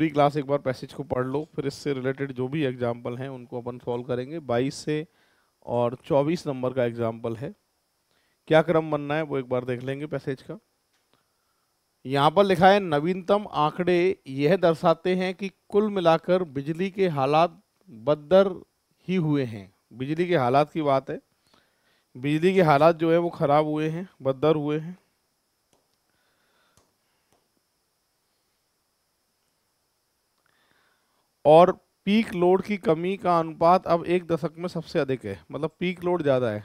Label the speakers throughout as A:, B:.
A: पूरी क्लास एक बार पैसेज को पढ़ लो, फिर इससे रिलेटेड जो भी एग्जाम्पल हैं उनको अपन सॉल्व करेंगे। 22 से और 24 नंबर का एग्जाम्पल है, क्या क्रम बनना है वो एक बार देख लेंगे पैसेज का। यहाँ पर लिखा है नवीनतम आंकड़े यह दर्शाते हैं कि कुल मिलाकर बिजली के हालात बदतर ही हुए हैं। बिजली के हालात की बात है, बिजली के हालात जो है वो खराब हुए हैं, बदतर हुए हैं। और पीक लोड की कमी का अनुपात अब 1 दशक में सबसे अधिक है, मतलब पीक लोड ज़्यादा है।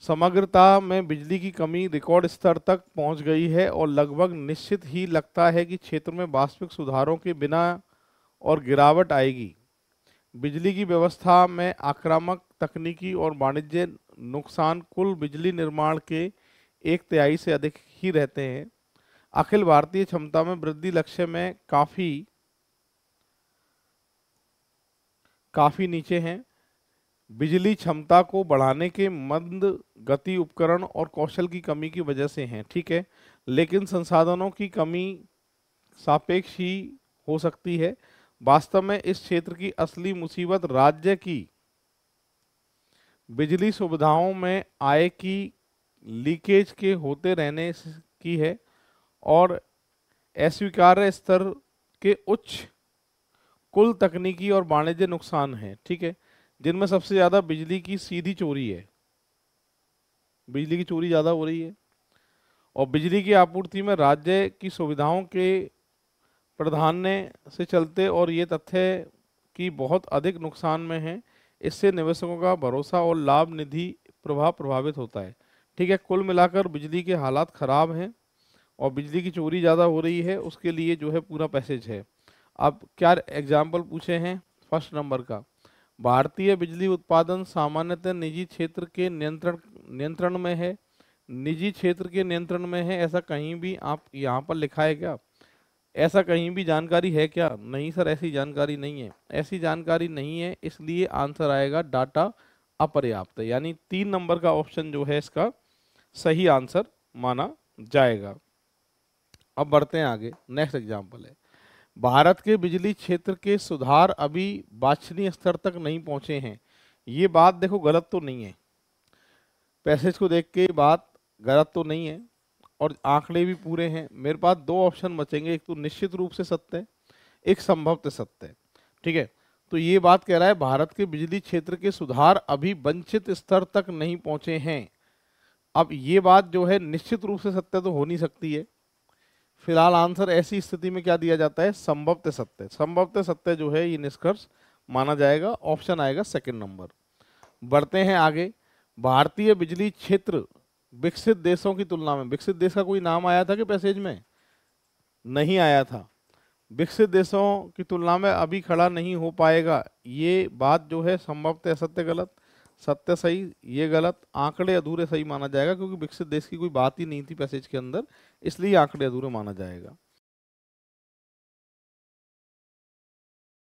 A: समग्रता में बिजली की कमी रिकॉर्ड स्तर तक पहुंच गई है और लगभग निश्चित ही लगता है कि क्षेत्र में वास्तविक सुधारों के बिना और गिरावट आएगी। बिजली की व्यवस्था में आक्रामक तकनीकी और वाणिज्य नुकसान कुल बिजली निर्माण के 1/3 से अधिक ही रहते हैं। अखिल भारतीय क्षमता में वृद्धि लक्ष्य में काफी नीचे हैं। बिजली क्षमता को बढ़ाने के मंद गति उपकरण और कौशल की कमी की वजह से हैं, ठीक है, लेकिन संसाधनों की कमी सापेक्ष ही हो सकती है। वास्तव में इस क्षेत्र की असली मुसीबत राज्य की बिजली सुविधाओं में आय की लीकेज के होते रहने की है और अस्वीकार्य स्तर के उच्च कुल तकनीकी और वाणिज्य नुकसान हैं, ठीक है, जिनमें सबसे ज़्यादा बिजली की सीधी चोरी है। बिजली की चोरी ज़्यादा हो रही है और बिजली की आपूर्ति में राज्य की सुविधाओं के प्राधान्य से चलते और ये तथ्य कि बहुत अधिक नुकसान में है, इससे निवेशकों का भरोसा और लाभ निधि प्रभाव प्रभावित होता है, ठीक है। कुल मिलाकर बिजली के हालात ख़राब हैं और बिजली की चोरी ज़्यादा हो रही है, उसके लिए जो है पूरा पैसेज है। अब क्या एग्जाम्पल पूछे हैं, फर्स्ट नंबर का, भारतीय बिजली उत्पादन सामान्यतः निजी क्षेत्र के नियंत्रण में है। निजी क्षेत्र के नियंत्रण में है, ऐसा कहीं भी आप यहाँ पर लिखा है क्या? ऐसा कहीं भी जानकारी है क्या? नहीं सर, ऐसी जानकारी नहीं है, ऐसी जानकारी नहीं है, इसलिए आंसर आएगा डाटा अपर्याप्त, यानी 3 नंबर का ऑप्शन जो है इसका सही आंसर माना जाएगा। अब बढ़ते हैं आगे, नेक्स्ट एग्जाम्पल है, भारत के बिजली क्षेत्र के सुधार अभी वांछनीय स्तर तक नहीं पहुंचे हैं। ये बात देखो गलत तो नहीं है, पैसेज को देख के बात गलत तो नहीं है और आंकड़े भी पूरे हैं। मेरे पास 2 ऑप्शन बचेंगे, एक तो निश्चित रूप से सत्य है, एक संभवतः सत्य है, ठीक है। तो ये बात कह रहा है भारत के बिजली क्षेत्र के सुधार अभी वांछित स्तर तक नहीं पहुंचे हैं। अब ये बात जो है निश्चित रूप से सत्य तो हो नहीं सकती है, फिलहाल आंसर ऐसी स्थिति में क्या दिया जाता है, संभवतः सत्य। संभवतः सत्य जो है ये निष्कर्ष माना जाएगा, ऑप्शन आएगा सेकंड नंबर। बढ़ते हैं आगे, भारतीय बिजली क्षेत्र विकसित देशों की तुलना में, विकसित देश का कोई नाम आया था कि पैसेज में? नहीं आया था। विकसित देशों की तुलना में अभी खड़ा नहीं हो पाएगा, ये बात जो है संभवतः सत्य गलत, सत्य सही ये गलत, आंकड़े अधूरे सही माना जाएगा, क्योंकि विकसित देश की कोई बात ही नहीं थी पैसेज के अंदर, इसलिए आंकड़े अधूरे माना जाएगा।